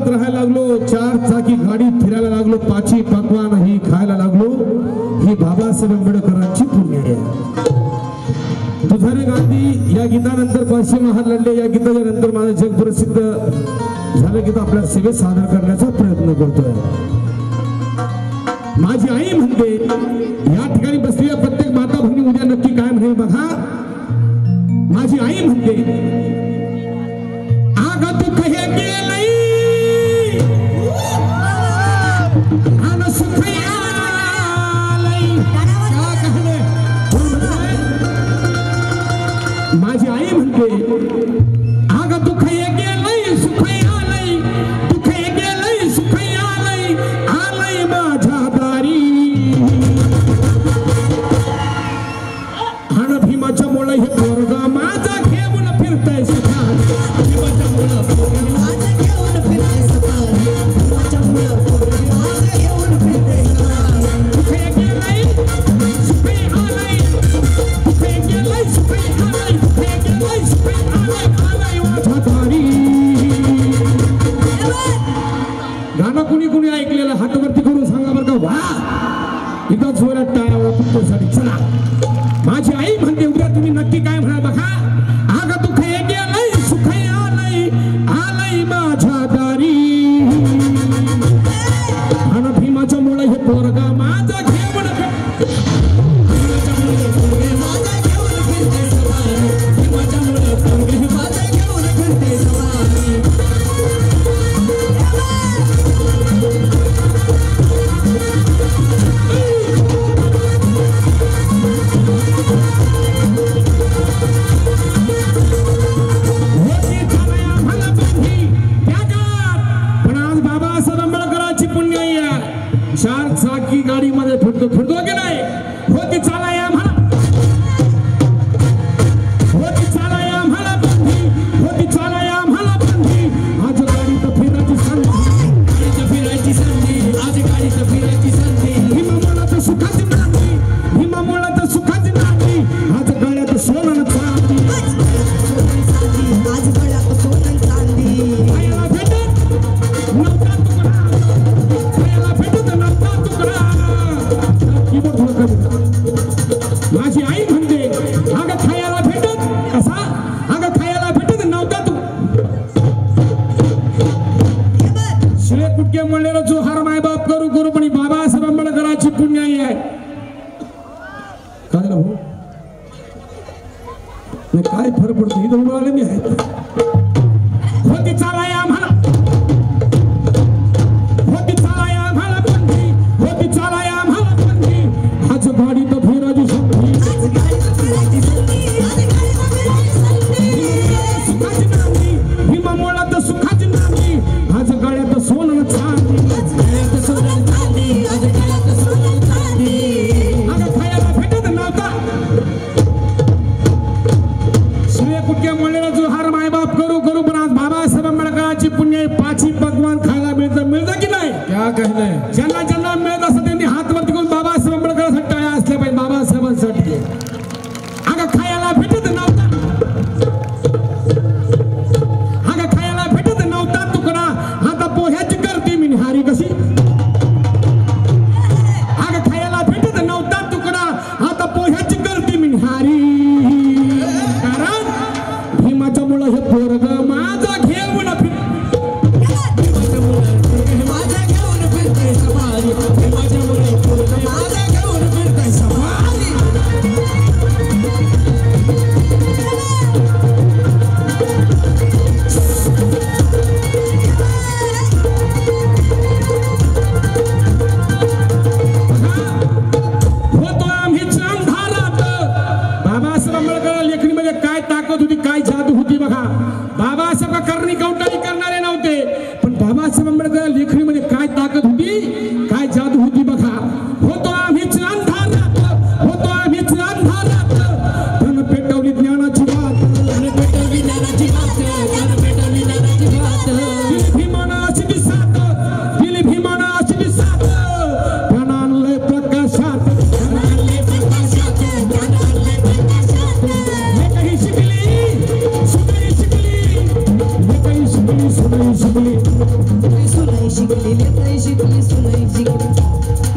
गावात राहायला लागलो, 4 चाकी गाडीत फिरायला लागलो, 5 पकवान ही खायला लागलो, ही बाबासाहेब आंबेडकरांची पुण्य आहे. तुझारे गांधी या गीतानंतर 500 महार लढले. या गीताच्या नंतर माझं जग प्रसिद्ध झालं गीत आपल्या सेवेत सादर करण्याचा प्रयत्न करतोय. माझी आई म्हणते, या ठिकाणी बसलेल्या प्रत्येक माता भगिनी उद्या नक्की काय म्हणेल बघा. माझी आई म्हणते, आग दुःख हे गेलंय आणि सुख आलंय. माझी आई म्हणते, आग दुःख हे गेलंय सुख आलंय, दुःख हे गेलंय सुख आलंय, आलंय माझ्या दारी. आणि भीमाच्या मुळे हे पोरगा माझा घेऊन फिरतय सखा. भीमाच्या मुळे माझा घेऊन फिरतय सखा. भीमाच्या मुळे माझा घेऊन फिरतय सखा. दुःख हे गेलंय सुख आलंय, दुःख हे गेलंय सुख आलंय, दुःख हे गेलंय सुख आलंय, आलंय माझ्या दारी. गाणं कुणी कुणी ऐकलेलं हात वरती करून सांगा बरं का. वा इथं जोरात टाळ्या वाजवण्यासाठी. चला, माझी आई म्हणते उद्या तुम्ही नक्की काय म्हणाल बघा. आग दुःख हे गेलंय सुख आलंय, आलंय माझ्या दारी. आणि भीमाच्या मुळे हे पोरगा माझा घेऊन भीमाच्या मुळे पोरगे माझा घेऊन फिरते सवारी. भीमाच्या मुळे पोरगे माझा घेऊन फिरते सवारी. चार चाकी गाडीमध्ये फिरतो की नाही. होती चालाया म्हणा, होती चालाया म्हणा बंदी, होती चालाया म्हणा बंदी. आज गाडी तर फिरायची संधी, फिरायची संधी, आज गाडी तर फिरायची संधी. भीमा मुळात सुखाची नांदी, भीमा मुळात सुखाची नांदी. आज गळ्यात सोनं चांदी, आज गळ्यात सोनं चांदी. खायला भेटत नव्हता तुकडा, खायला भेटत नव्हता तुकडा. माझी आई म्हणते, अगं खायला भेटत कसा, अगं खायला भेटत नव्हता तू. शिळे कुटके म्हणलेला जो हार माय बाप करू करू पण बाबासाहेब आंबेडकरांची पुण्याई आहे. काय हो काय फरक पडतो इथं उभं आले मी आहे. होती चालाया म्हणा, होती चालाया म्हणा बंदी, होती चालाया म्हणा बंदी. आज गाडी तर फिरायची संधी, सुखाची नांदी. भीमा मुळात सुखाची नांदी. आज गळ्यात सोनं चांदी, गळ्यात सोनं चांदी, आज गळ्यात सोनं चांदी. अगं खायला भेटत नव्हता. शिळे कुटके म्हणलेला जो हार माय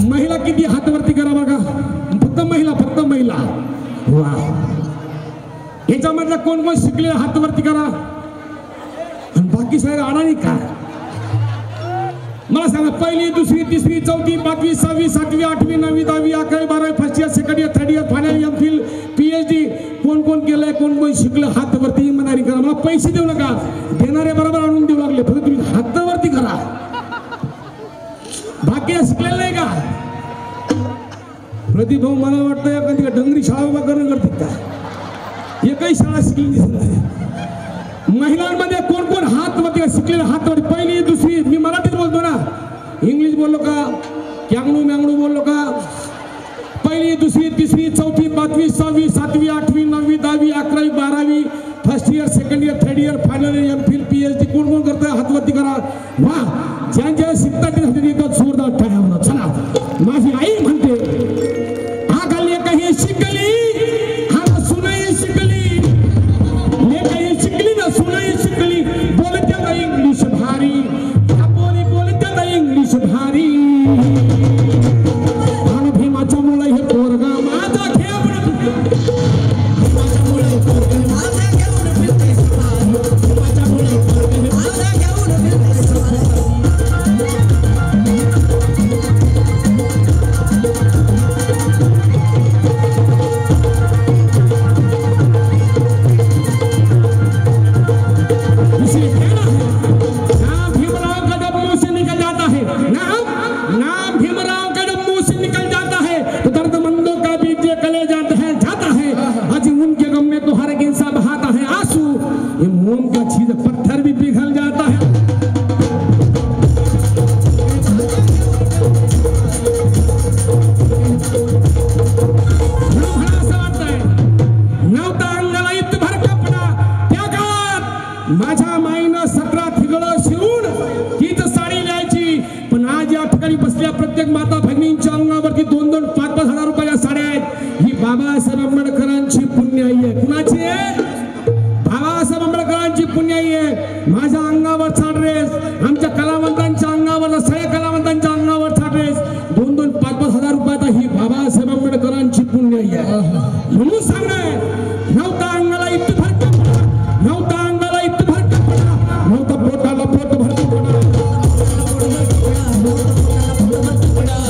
महिला किती हात वरती करा बघा, फक्त महिला. वा, याच्यामधलं कोण कोण शिकले हात वरती करा, आणि बाकी सगळे अडाणी का? मला सांगा, पहिली, दुसरी, तिसरी, चौथी, पाचवी, 6वी, 7वी, 8वी, 9वी, 10वी, 11वी, 12वी, first year, second year, third year, final, MPhil, PhD, कोण कोण केलंय, कोण कोण शिकलं, हात वरती इमानदारी करा. मला पैसे देऊ नका, देणारे बरोबर आणून देऊ लागले, फक्त तुम्ही हात वरती करा. बाकी शिकलेलं नाही का? प्रदीप भाऊ, मला वाटतं एखादी डंगरी शाळा उभा करणं करतात का? एकही शाळा शिकली दिसत नाही. महिलांमध्ये कोण कोण हात वरती शिकलेले, हात वरती, पहिली, दुसरी, मी मराठीत बोलतो ना, इंग्लिश बोललो का, कॅंगणू मॅंगणू बोललो का? पहिली, दुसरी, तिसरी, चौथी, पाचवी, 6वी, 7वी, 8वी, 9वी, 10वी, 11वी, 12वी, first year, second year, third year, final year, MPhil, PhD, कोण कोण करतोय हात वरती करा. वा, ज्यांच्या शिकतात ते जोरदार टाळ्या म्हणा. चला, माझी आई म्हणते, आगाले काही शिकली, हा सुनाई शिकली, लेकही शिकली ना सुनाई शिकली, बोलत्यात इंग्लिश भारी, बोली बोलत्यात इंग्लिश भारी. आणि भीमाच्या मुळे हे पोरगा माझा घेऊन माझ्या माईनं 17 ठिगळं शिवून तीच साडी न्यायची. पण आज या ठिकाणी बसल्या प्रत्येक माता भगिनींच्या अंगावरती 2-2, 5-5 हजार रुपयाच्या साड्या आहेत. ही बाबासाहेब आंबेडकरांची पुण्याई आहे. कुणाची आहे? बाबासाहेब आंबेडकरांची पुण्याई आहे. माझ्या अंगावरचा ड्रेस, आमच्या कलावंतांच्या अंगावरचा, सगळ्या कलावंतांच्या अंगावरचा ड्रेस 2-2, 5-5 हजार रुपयाचा ही बाबासाहेब आंबेडकरांची पुण्याई आहे. म्हणून सांगणार, नव्हता अंगाला इतकं भरत, नव्हता अंगाला इतकं भरत, नव्हता पोटाला पोट भरत.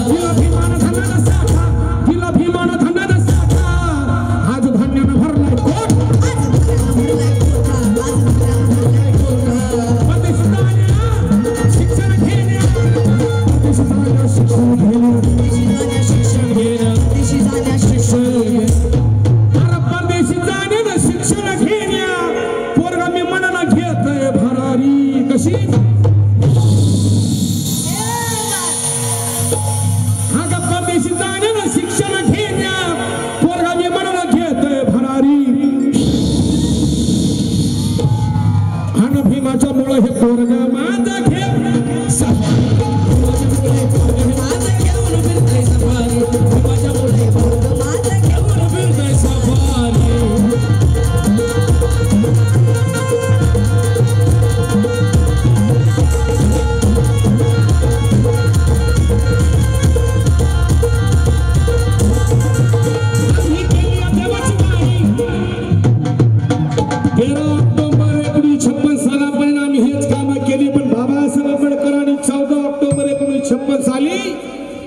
तिला भीमानं धनाचा साठा, तिला भीमानं धनाचा साठा, आज धान्यानं भरलाय पोट. शिक्षण घेण्या, शिक्षण घेण्या, शिक्षण घेण्या, शिक्षण घेण्या, परदेशी जाण्यानं शिक्षण घेण्या. पोरगा मी मनाला घेतय भरारी. कशी? हा का परदेशी जाण्यानं शिक्षण घेण्या, पोरगा मी मनाला घेतय भरारी. आणि भीमाच्या मुळे हे पोरगा माझा घेऊन सफारी.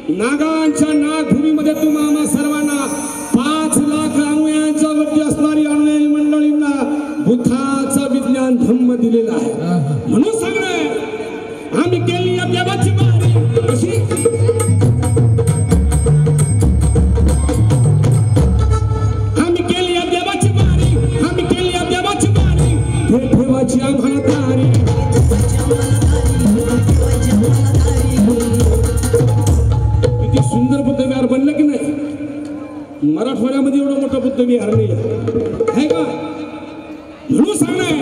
नागांच्या नागभूमीमध्ये तुम्हा सर्वांना 5 लाख अनुयायांच्या वरती असणारी अनुयायी मंडळींना बुद्धाचा विज्ञान धम्म दिलेला आहे. म्हणून सांगणार, आम्ही केली या देवाची वारी. कशी? आम्ही केली या देवाची वारी, आम्ही केली या देवाची वारी, हे ठेवाची आम्हाला तारी. सुंदर बुद्ध विहार बनलं की नाही? मराठवाड्यामध्ये एवढं मोठं बुद्ध विहार नाही आहे का? म्हणून सांगणार,